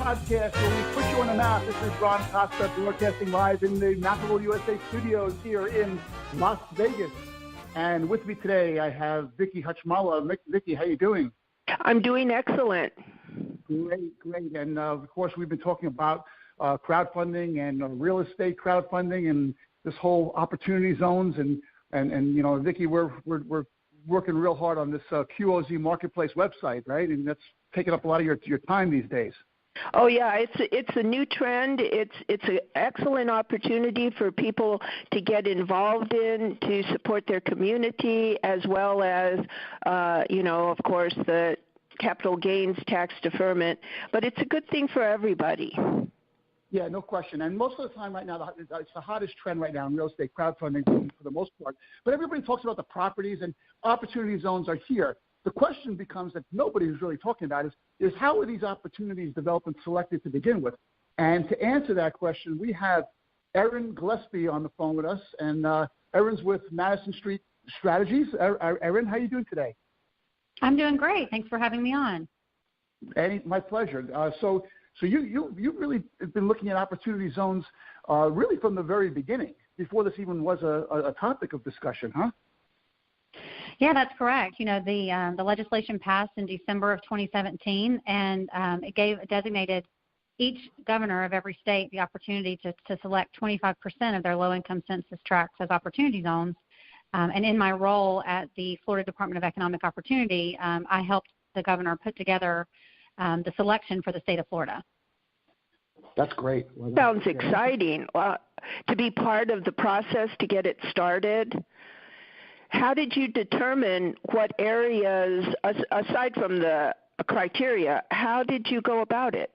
podcast where we put you on the map. This is Ron Costa broadcasting live in the Mapable USA studios here in Las Vegas. And with me today, I have Vicki Hutchmala. Vicki, how you doing? I'm doing excellent. Great. And, of course, we've been talking about crowdfunding and real estate crowdfunding and this whole opportunity zones. And you know, Vicki, we're working real hard on this QOZ Marketplace website, right? And that's taking up a lot of your time these days. Oh yeah, it's a new trend. It's an excellent opportunity for people to get involved in, to support their community, as well as of course, the capital gains tax deferment. But it's a good thing for everybody. Yeah, no question. And most of the time right now, it's the hottest trend right now in real estate crowdfunding for the most part. But everybody talks about the properties, and opportunity zones are here. The question becomes that nobody is really talking about is how are these opportunities developed and selected to begin with? And to answer that question, we have Erin Gillespie on the phone with us. And Erin's with Madison Street Strategies. Erin, how are you doing today? I'm doing great. Thanks for having me on. My pleasure. So you really have been looking at opportunity zones really from the very beginning, before this even was a topic of discussion, huh? Yeah, that's correct. You know, the legislation passed in December of 2017, and it designated each governor of every state the opportunity to select 25% of their low-income census tracts as opportunity zones. And in my role at the Florida Department of Economic Opportunity, I helped the governor put together the selection for the state of Florida. That's great. Well, sounds exciting. To be part of the process to get it started. How did you determine what areas, aside from the criteria, how did you go about it?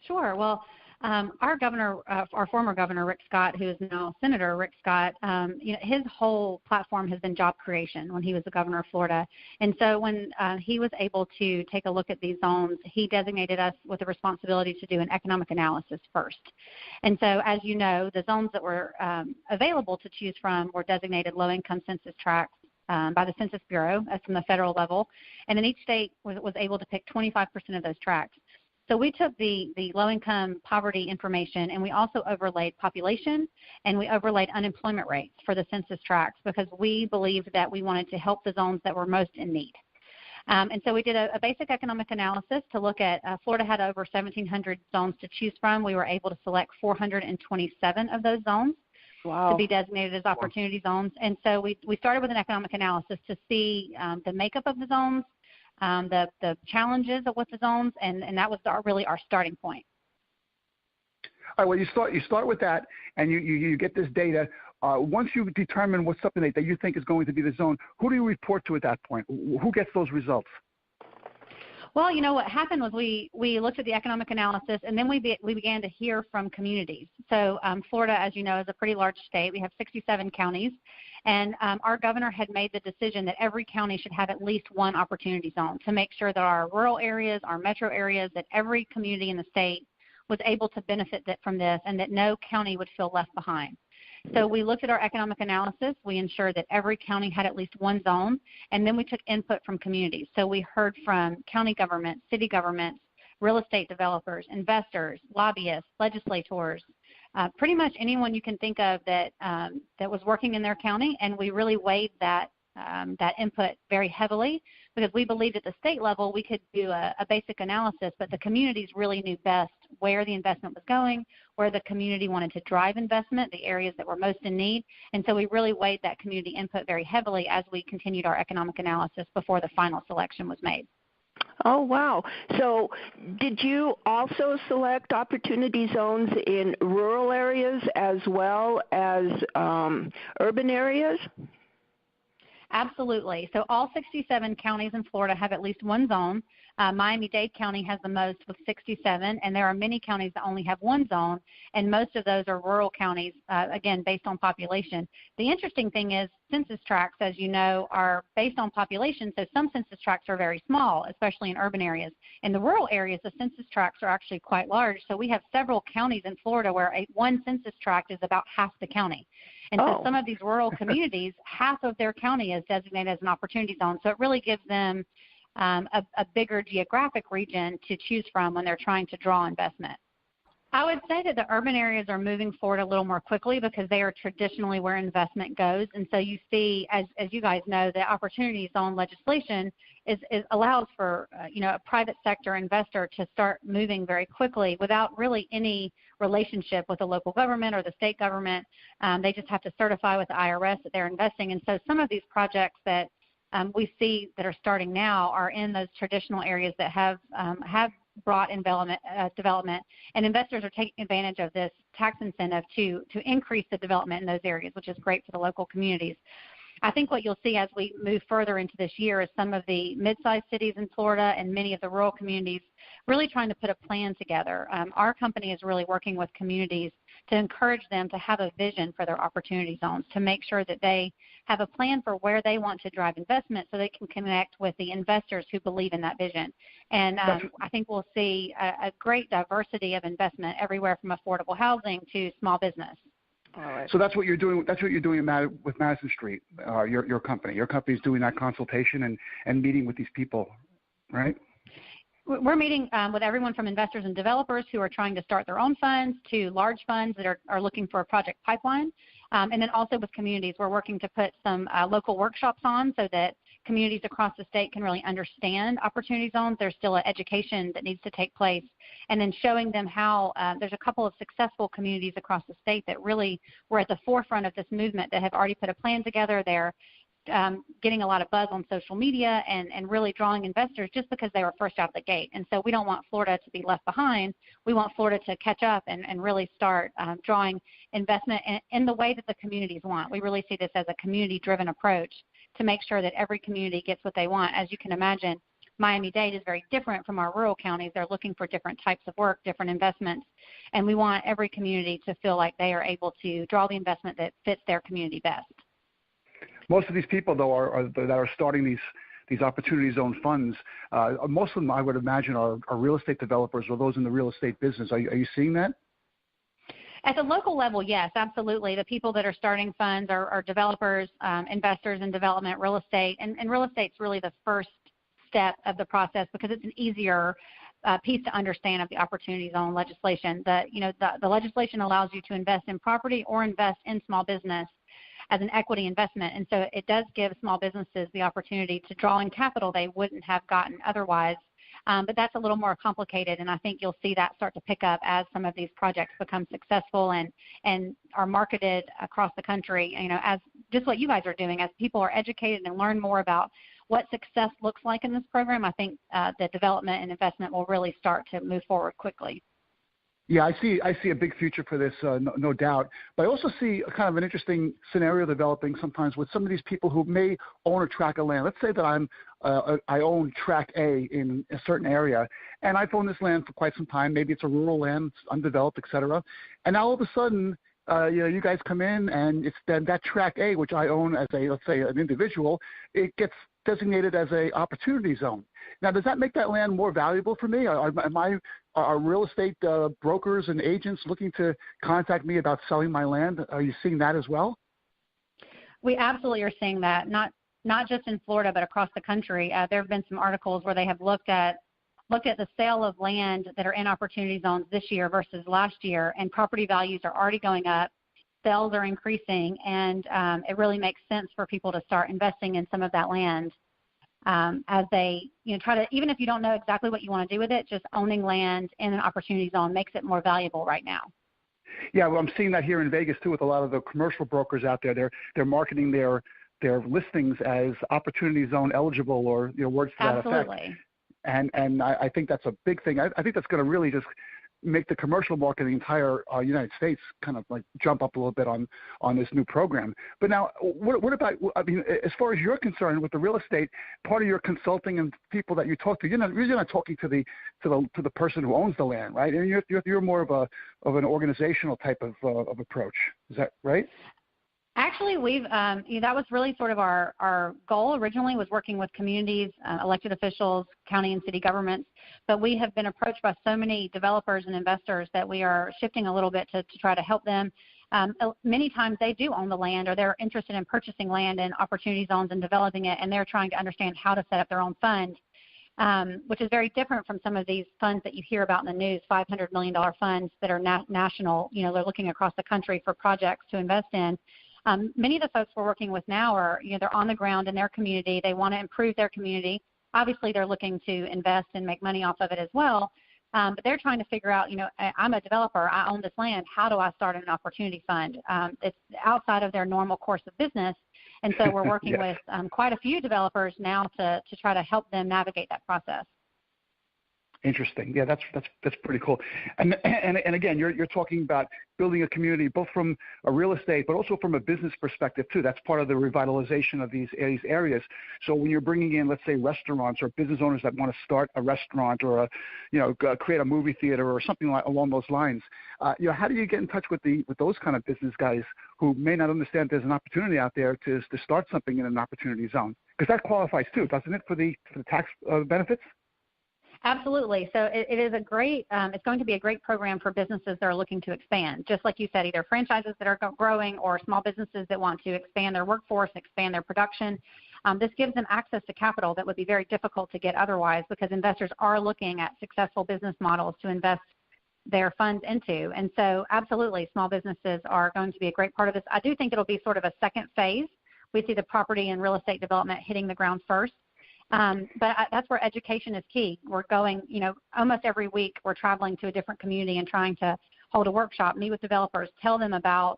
Sure. Well, our governor, our former governor, Rick Scott, who is now Senator Rick Scott, his whole platform has been job creation when he was the governor of Florida. And so when he was able to take a look at these zones, he designated us with the responsibility to do an economic analysis first. And so, as you know, the zones that were available to choose from were designated low-income census tracts by the Census Bureau, as from the federal level. And then each state was able to pick 25% of those tracts. So we took the low-income poverty information, and we also overlaid population, and we overlaid unemployment rates for the census tracts, because we believed that we wanted to help the zones that were most in need. And so we did a basic economic analysis to look at Florida had over 1,700 zones to choose from. We were able to select 427 of those zones. Wow. To be designated as opportunity zones. And so we started with an economic analysis to see the makeup of the zones, the challenges of what the zones, and that was really our starting point. All right. Well, you start with that, and you get this data. Once you determine what's something that you think is going to be the zone, who do you report to at that point? Who gets those results? Well, you know, what happened was we looked at the economic analysis, and then we began to hear from communities. So Florida, as you know, is a pretty large state. We have 67 counties, and our governor had made the decision that every county should have at least one opportunity zone to make sure that our rural areas, our metro areas, that every community in the state was able to benefit from this, and that no county would feel left behind. So we looked at our economic analysis. We ensured that every county had at least one zone, and then we took input from communities. So we heard from county governments, city governments, real estate developers, investors, lobbyists, legislators, pretty much anyone you can think of that was working in their county, and we really weighed that input very heavily, because we believed at the state level we could do a basic analysis, but the communities really knew best where the investment was going, where the community wanted to drive investment, the areas that were most in need. And so we really weighed that community input very heavily as we continued our economic analysis before the final selection was made. Oh, wow. So did you also select opportunity zones in rural areas as well as urban areas? Absolutely. So all 67 counties in Florida have at least one zone. Miami-Dade County has the most with 67, and there are many counties that only have one zone, and most of those are rural counties, again, based on population. The interesting thing is census tracts, as you know, are based on population, so some census tracts are very small, especially in urban areas. In the rural areas, the census tracts are actually quite large, so we have several counties in Florida where one census tract is about half the county. And so some of these rural communities, half of their county is designated as an opportunity zone, so it really gives them a bigger geographic region to choose from when they're trying to draw investment. I would say that the urban areas are moving forward a little more quickly because they are traditionally where investment goes. And so you see, as you guys know, the opportunity zone legislation allows for, a private sector investor to start moving very quickly without really any relationship with the local government or the state government. They just have to certify with the IRS that they're investing. And so some of these projects that we see that are starting now are in those traditional areas that have brought development, and investors are taking advantage of this tax incentive to increase the development in those areas, which is great for the local communities. I think what you'll see as we move further into this year is some of the mid-sized cities in Florida and many of the rural communities really trying to put a plan together. Our company is really working with communities to encourage them to have a vision for their opportunity zones, to make sure that they have a plan for where they want to drive investment so they can connect with the investors who believe in that vision. And I think we'll see a great diversity of investment everywhere from affordable housing to small business. All right. So that's what you're doing. That's what you're doing with Madison Street. Your company. Your company is doing that consultation and meeting with these people, right? We're meeting with everyone from investors and developers who are trying to start their own funds to large funds that are looking for a project pipeline. And then also with communities, we're working to put some local workshops on so that communities across the state can really understand opportunity zones. There's still an education that needs to take place. And then showing them how there's a couple of successful communities across the state that really were at the forefront of this movement that have already put a plan together. They're getting a lot of buzz on social media and really drawing investors just because they were first out the gate. And so we don't want Florida to be left behind. We want Florida to catch up and really start drawing investment in the way that the communities want. We really see this as a community-driven approach to make sure that every community gets what they want. As you can imagine, Miami-Dade is very different from our rural counties. They're looking for different types of work, different investments, and we want every community to feel like they are able to draw the investment that fits their community best. Most of these people, though, that are starting these opportunity zone funds, most of them, I would imagine, are real estate developers or those in the real estate business. Are you seeing that? At the local level, yes, absolutely. The people that are starting funds are developers, investors in development, real estate, and real estate's really the first step of the process because it's an easier piece to understand of the opportunity zone legislation. The legislation allows you to invest in property or invest in small business as an equity investment. And so it does give small businesses the opportunity to draw in capital they wouldn't have gotten otherwise. But that's a little more complicated, and I think you'll see that start to pick up as some of these projects become successful and are marketed across the country, as just what you guys are doing. As people are educated and learn more about what success looks like in this program, I think that development and investment will really start to move forward quickly. Yeah, I see a big future for this, no doubt. But I also see kind of an interesting scenario developing sometimes with some of these people who may own a tract of land. Let's say that I own tract A in a certain area, and I've owned this land for quite some time. Maybe it's a rural land, it's undeveloped, et cetera. And now all of a sudden, you guys come in, and it's then that tract A, which I own as let's say an individual, it gets designated as a opportunity zone. Now, does that make that land more valuable for me? Are real estate brokers and agents looking to contact me about selling my land? Are you seeing that as well? We absolutely are seeing that, not just in Florida, but across the country. There have been some articles where they have looked at the sale of land that are in opportunity zones this year versus last year, and property values are already going up. Sales are increasing, and it really makes sense for people to start investing in some of that land as they try to, even if you don't know exactly what you want to do with it, just owning land in an opportunity zone makes it more valuable right now. Yeah, well, I'm seeing that here in Vegas too with a lot of the commercial brokers out there. They're marketing their listings as opportunity zone eligible or words to that effect. Absolutely. And I think that's a big thing. I think that's going to really just make the commercial market in the entire United States kind of like jump up a little bit on this new program. But now, what about, as far as you're concerned with the real estate, part of your consulting and people that you talk to, you're not talking to the person who owns the land, right? And you're more of an organizational type of approach. Is that right? Actually, we've that was really sort of our goal originally, was working with communities, elected officials, county and city governments. But we have been approached by so many developers and investors that we are shifting a little bit to try to help them. Many times they do own the land, or they're interested in purchasing land in opportunity zones and developing it, and they're trying to understand how to set up their own fund. which is very different from some of these funds that you hear about in the news, $500 million funds that are national. You know, they're looking across the country for projects to invest in. Many of the folks we're working with now are, you know, they're on the ground in their community. They want to improve their community. Obviously, they're looking to invest and make money off of it as well. But they're trying to figure out, you know, I'm a developer. I own this land. How do I start an opportunity fund? It's outside of their normal course of business. And so we're working with quite a few developers now to try to help them navigate that process. Interesting. Yeah, that's pretty cool. And again, you're talking about building a community both from a real estate, but also from a business perspective too. That's part of the revitalization of these areas. So when you're bringing in, let's say, restaurants or business owners that want to start a restaurant or create a movie theater or something along those lines, how do you get in touch with those kind of business guys who may not understand there's an opportunity out there to start something in an opportunity zone? Because that qualifies too, doesn't it, for the tax benefits? Absolutely. So it is a great, it's going to be a great program for businesses that are looking to expand. Just like you said, either franchises that are growing or small businesses that want to expand their workforce, expand their production. This gives them access to capital that would be very difficult to get otherwise, because investors are looking at successful business models to invest their funds into. And so absolutely, small businesses are going to be a great part of this. I do think it'll be sort of a second phase. We see the property and real estate development hitting the ground first. But that's where education is key. We're going, almost every week we're traveling to a different community and trying to hold a workshop, meet with developers, tell them about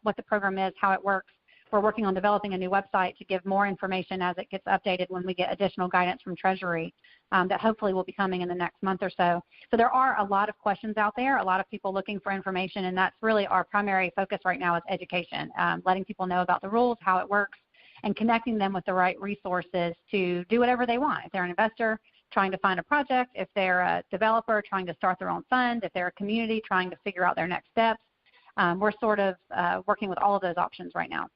what the program is, how it works. We're working on developing a new website to give more information as it gets updated when we get additional guidance from Treasury that hopefully will be coming in the next month or so. So there are a lot of questions out there, a lot of people looking for information, and that's really our primary focus right now is education, letting people know about the rules, how it works, and connecting them with the right resources to do whatever they want. If they're an investor trying to find a project, if they're a developer trying to start their own fund, if they're a community trying to figure out their next steps, we're sort of working with all of those options right now.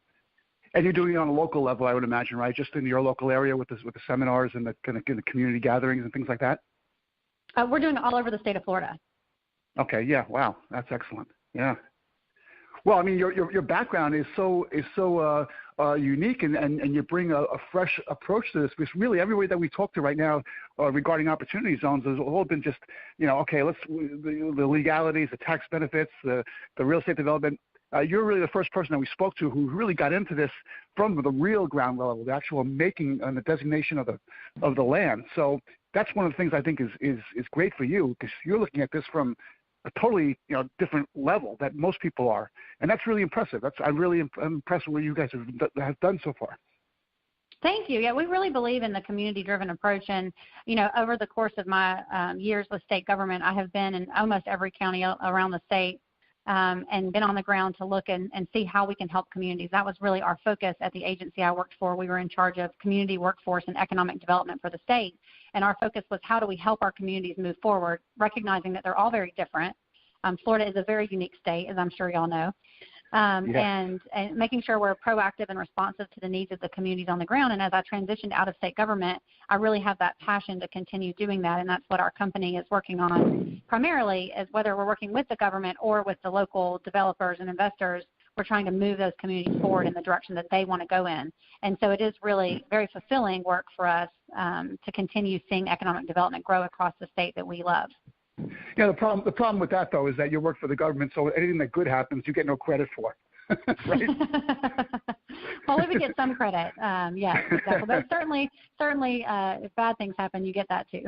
And you're doing it on a local level, I would imagine, right? Just in your local area with the seminars and the kind of community gatherings and things like that? We're doing it all over the state of Florida. Okay, yeah, wow, that's excellent. Yeah. Well, I mean, your background is so unique, and you bring a fresh approach to this. Because really, everybody that we talk to right now regarding opportunity zones has all been just, okay, the legalities, the tax benefits, the real estate development. You're really the first person that we spoke to who really got into this from the real ground level, the actual making and the designation of the land. So that's one of the things I think is great for you, because you're looking at this from a totally different level that most people are, and that's really impressive. I'm really impressed with what you guys have done so far. Thank you. Yeah, we really believe in the community-driven approach, and over the course of my years with state government, I have been in almost every county around the state and been on the ground to look and see how we can help communities. That was really our focus at the agency I worked for. We were in charge of community workforce and economic development for the state, and our focus was how do we help our communities move forward, recognizing that they're all very different. Florida is a very unique state, as I'm sure y'all know, and making sure we're proactive and responsive to the needs of the communities on the ground. And as I transitioned out of state government, I really have that passion to continue doing that, and that's what our company is working on primarily, is whether we're working with the government or with the local developers and investors, we're trying to move those communities forward in the direction that they want to go in. And so it is really very fulfilling work for us to continue seeing economic development grow across the state that we love. Yeah, the problem with that, though, is that you work for the government, so anything that good happens, you get no credit for. Right? Well, we would get some credit. Yeah, exactly. But certainly, if bad things happen, you get that too.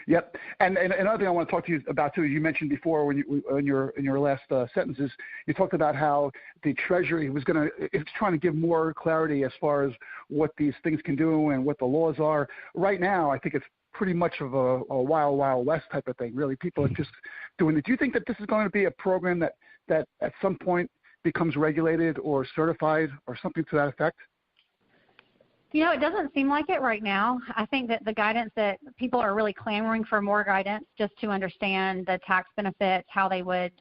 Yep. And another thing I want to talk to you about too, you mentioned before when in your last sentences, you talked about how the Treasury is trying to give more clarity as far as what these things can do and what the laws are. Right now, I think it's pretty much of a wild west type of thing. Really, people are just doing it. Do you think that this is going to be a program that at some point becomes regulated or certified or something to that effect? It doesn't seem like it right now. I think that the guidance that people are really clamoring for more guidance just to understand the tax benefits, how they would,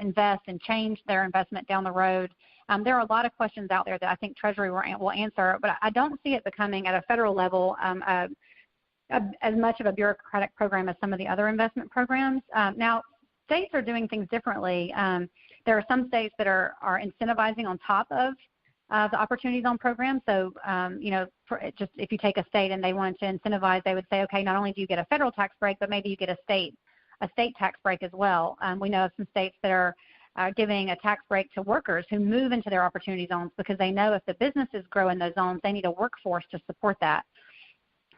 invest and change their investment down the road. There are a lot of questions out there that I think Treasury will answer, but I don't see it becoming at a federal level as much of a bureaucratic program as some of the other investment programs. Now, states are doing things differently. There are some states that are incentivizing on top of the Opportunity Zone program. So, just if you take a state and they wanted to incentivize, they would say, okay, not only do you get a federal tax break, but maybe you get a state tax break as well. We know of some states that are giving a tax break to workers who move into their Opportunity Zones because they know if the businesses grow in those zones, they need a workforce to support that.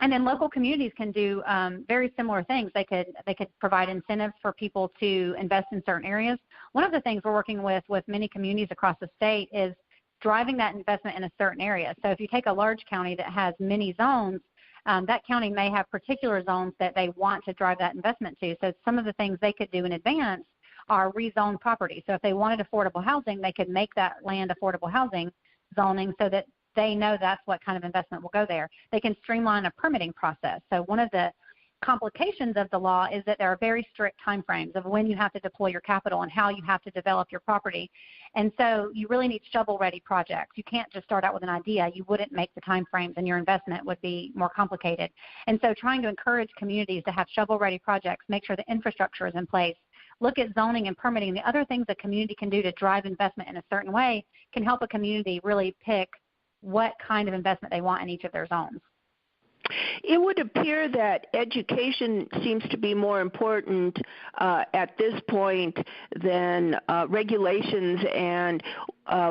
And then local communities can do very similar things. They could provide incentives for people to invest in certain areas. One of the things we're working with many communities across the state is driving that investment in a certain area. So if you take a large county that has many zones, that county may have particular zones that they want to drive that investment to. So some of the things they could do in advance are rezone property. So if they wanted affordable housing, they could make that land affordable housing zoning so that they know that's what kind of investment will go there. They can streamline a permitting process. So one of the complications of the law is that there are very strict timeframes of when you have to deploy your capital and how you have to develop your property. And so you really need shovel-ready projects. You can't just start out with an idea. You wouldn't make the timeframes, and your investment would be more complicated. And so trying to encourage communities to have shovel-ready projects, make sure the infrastructure is in place, look at zoning and permitting. The other things a community can do to drive investment in a certain way can help a community really pick what kind of investment they want in each of their zones. It would appear that education seems to be more important at this point than regulations and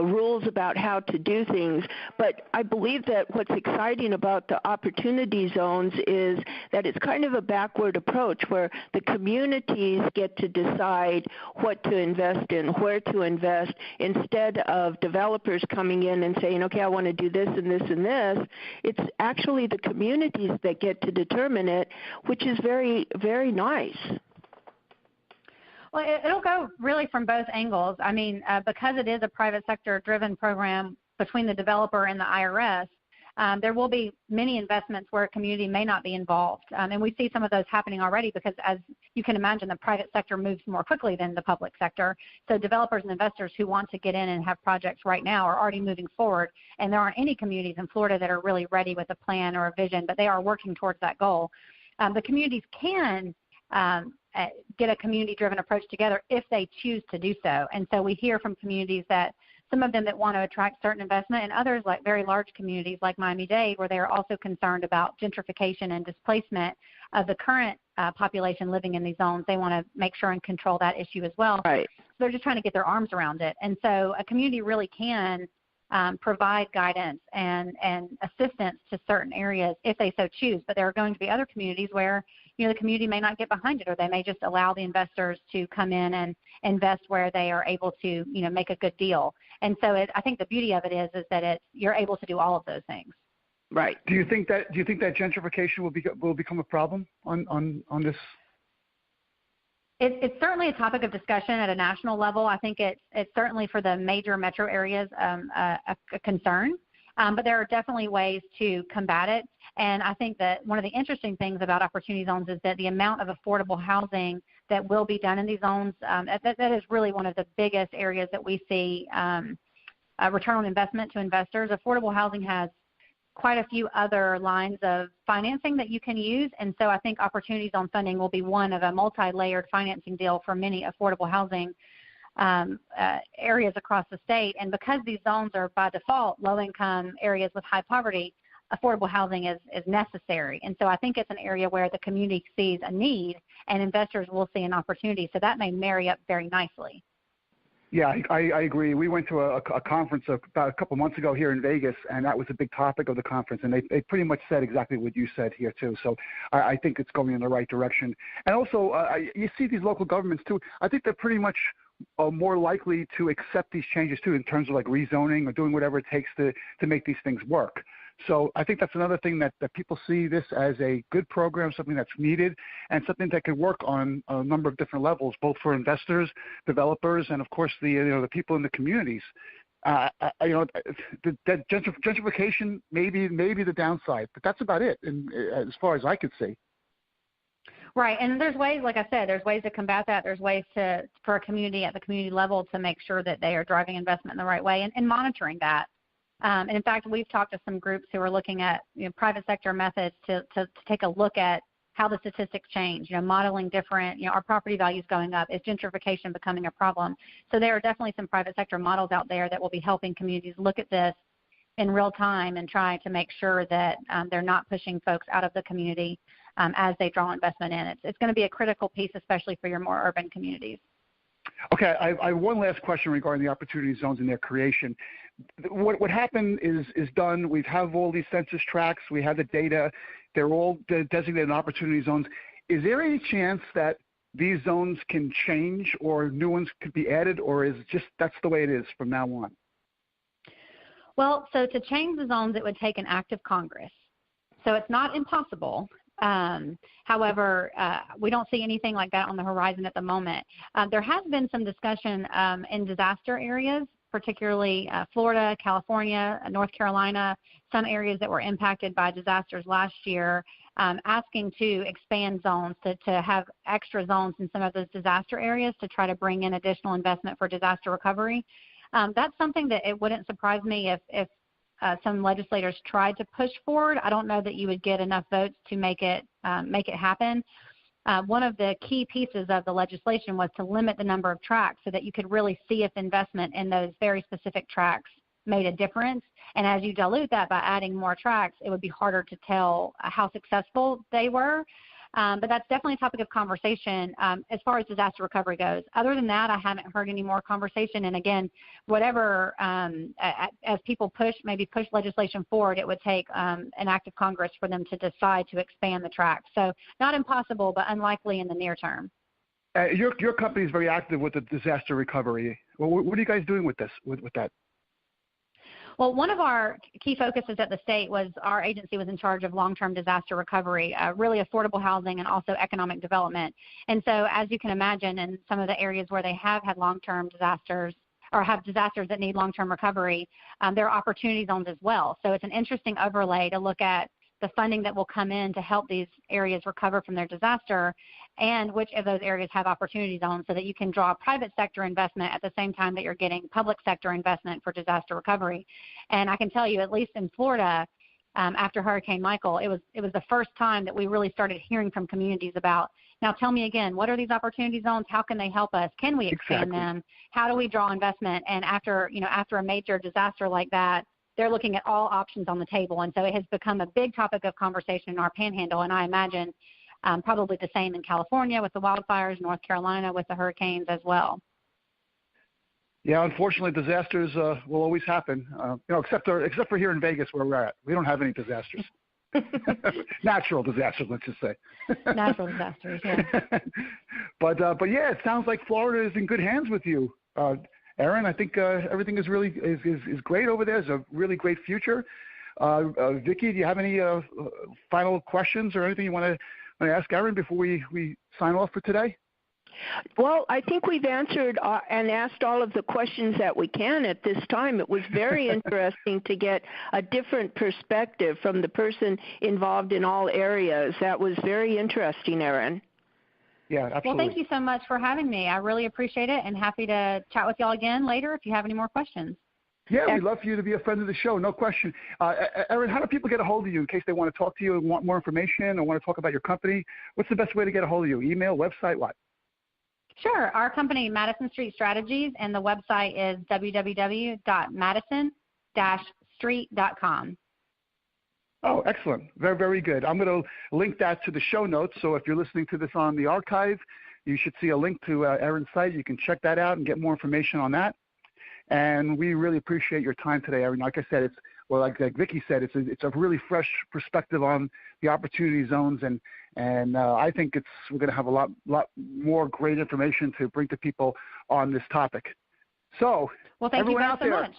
rules about how to do things. But I believe that what's exciting about the opportunity zones is that it's kind of a backward approach where the communities get to decide what to invest in, where to invest, instead of developers coming in and saying, okay, I want to do this and this and this. It's actually the communities that get to determine it, which is very, very nice. Well, it'll go really from both angles. I mean, because it is a private sector-driven program between the developer and the IRS, there will be many investments where a community may not be involved. And we see some of those happening already because, as you can imagine, the private sector moves more quickly than the public sector. So developers and investors who want to get in and have projects right now are already moving forward. And there aren't any communities in Florida that are really ready with a plan or a vision, but they are working towards that goal. The communities can get a community-driven approach together if they choose to do so. And so we hear from communities that some of them that want to attract certain investment, and others like very large communities like Miami-Dade, where they are also concerned about gentrification and displacement of the current population living in these zones. They want to make sure and control that issue as well. Right. So they're just trying to get their arms around it. And so a community really can provide guidance and assistance to certain areas if they so choose. But there are going to be other communities where, the community may not get behind it, or they may just allow the investors to come in and invest where they are able to, make a good deal. And so I think the beauty of it is that you're able to do all of those things. Right. Do you think that gentrification will become a problem on this? It's certainly a topic of discussion at a national level. I think it's certainly for the major metro areas a concern, but there are definitely ways to combat it. And I think that one of the interesting things about Opportunity Zones is that the amount of affordable housing that will be done in these zones, that is really one of the biggest areas that we see return on investment to investors. Affordable housing has quite a few other lines of financing that you can use. And so I think Opportunity Zone funding will be one of a multi-layered financing deal for many affordable housing areas across the state. And because these zones are by default low-income areas with high poverty, affordable housing is necessary. And so I think it's an area where the community sees a need and investors will see an opportunity. So that may marry up very nicely. Yeah, I agree. We went to a conference about a couple months ago here in Vegas, and that was a big topic of the conference, and they pretty much said exactly what you said here, too. So I think it's going in the right direction. And also, you see these local governments, too. I think they're pretty much more likely to accept these changes, too, in terms of like rezoning or doing whatever it takes to make these things work. So I think that's another thing that people see this as a good program, something that's needed, and something that could work on a number of different levels, both for investors, developers, and of course the people in the communities. The gentrification may be the downside, but that's about it, as far as I could see. Right, and there's ways, like I said, there's ways to combat that. There's ways for a community at the community level to make sure that they are driving investment in the right way and monitoring that. And in fact, we've talked to some groups who are looking at private sector methods to take a look at how the statistics change, modeling different, are property values going up? Is gentrification becoming a problem? So there are definitely some private sector models out there that will be helping communities look at this in real time and try to make sure that they're not pushing folks out of the community as they draw investment in. It's going to be a critical piece, especially for your more urban communities. Okay, I have one last question regarding the opportunity zones and their creation. What happened is done. We have all these census tracts. We have the data. They're all designated opportunity zones. Is there any chance that these zones can change or new ones could be added, or is just that's the way it is from now on? Well, so to change the zones, it would take an act of Congress. So it's not impossible. However, we don't see anything like that on the horizon at the moment. There has been some discussion in disaster areas, particularly Florida, California, North Carolina, some areas that were impacted by disasters last year, asking to expand zones to have extra zones in some of those disaster areas to try to bring in additional investment for disaster recovery. That's something that it wouldn't surprise me if some legislators tried to push forward. I don't know that you would get enough votes to make it happen. One of the key pieces of the legislation was to limit the number of tracts so that you could really see if investment in those very specific tracts made a difference. And as you dilute that by adding more tracts, it would be harder to tell how successful they were. But that's definitely a topic of conversation as far as disaster recovery goes. Other than that, I haven't heard any more conversation. And again, whatever, as people push legislation forward, it would take an act of Congress for them to decide to expand the tract. So not impossible, but unlikely in the near term. Your company is very active with the disaster recovery. Well, what are you guys doing with this, with that? Well, one of our key focuses at the state was our agency was in charge of long-term disaster recovery, really affordable housing and also economic development. And so as you can imagine, in some of the areas where they have had long-term disasters or have disasters that need long-term recovery, there are opportunity zones as well. So it's an interesting overlay to look at the funding that will come in to help these areas recover from their disaster and which of those areas have opportunity zones so that you can draw private sector investment at the same time that you're getting public sector investment for disaster recovery. And I can tell you, at least in Florida, after Hurricane Michael, it was the first time that we really started hearing from communities about, now tell me again, what are these opportunity zones? How can they help us? Can we expand them? How do we draw investment? And after a major disaster like that, they're looking at all options on the table. And so it has become a big topic of conversation in our panhandle. And I imagine probably the same in California with the wildfires, North Carolina with the hurricanes as well. Yeah, unfortunately, disasters will always happen, except for here in Vegas where we're at. We don't have any disasters. Natural disasters, let's just say. Natural disasters, yeah. But yeah, it sounds like Florida is in good hands with you. Erin, I think everything is really is great over there. It's a really great future. Vicki, do you have any final questions or anything you want to ask Erin before we sign off for today? Well, I think we've answered and asked all of the questions that we can at this time. It was very interesting to get a different perspective from the person involved in all areas. That was very interesting, Erin. Yeah, absolutely. Well, thank you so much for having me. I really appreciate it and happy to chat with y'all again later if you have any more questions. Yeah, we'd love for you to be a friend of the show, no question. Erin, how do people get a hold of you in case they want to talk to you and want more information or want to talk about your company? What's the best way to get a hold of you? Email, website, what? Sure. Our company, Madison Street Strategies, and the website is www.madison-street.com. Oh, excellent. Very, very good. I'm going to link that to the show notes. So if you're listening to this on the archive, you should see a link to Erin's site. You can check that out and get more information on that. And we really appreciate your time today, Erin. Like I said, like Vicki said, it's a really fresh perspective on the opportunity zones, and I think we're going to have a lot more great information to bring to people on this topic. So, well, thank you guys so much.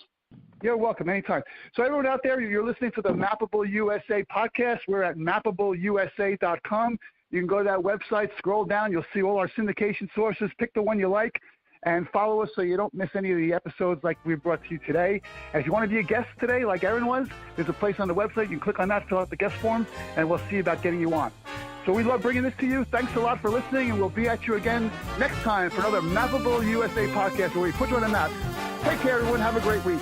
You're welcome, anytime. So everyone out there, you're listening to the Mappable USA podcast. We're at mappableusa.com. You can go to that website, scroll down. You'll see all our syndication sources. Pick the one you like and follow us so you don't miss any of the episodes like we brought to you today. And if you want to be a guest today, like Erin was, there's a place on the website. You can click on that, fill out the guest form, and we'll see about getting you on. So we love bringing this to you. Thanks a lot for listening, and we'll be at you again next time for another Mappable USA podcast where we put you on a map. Take care, everyone. Have a great week.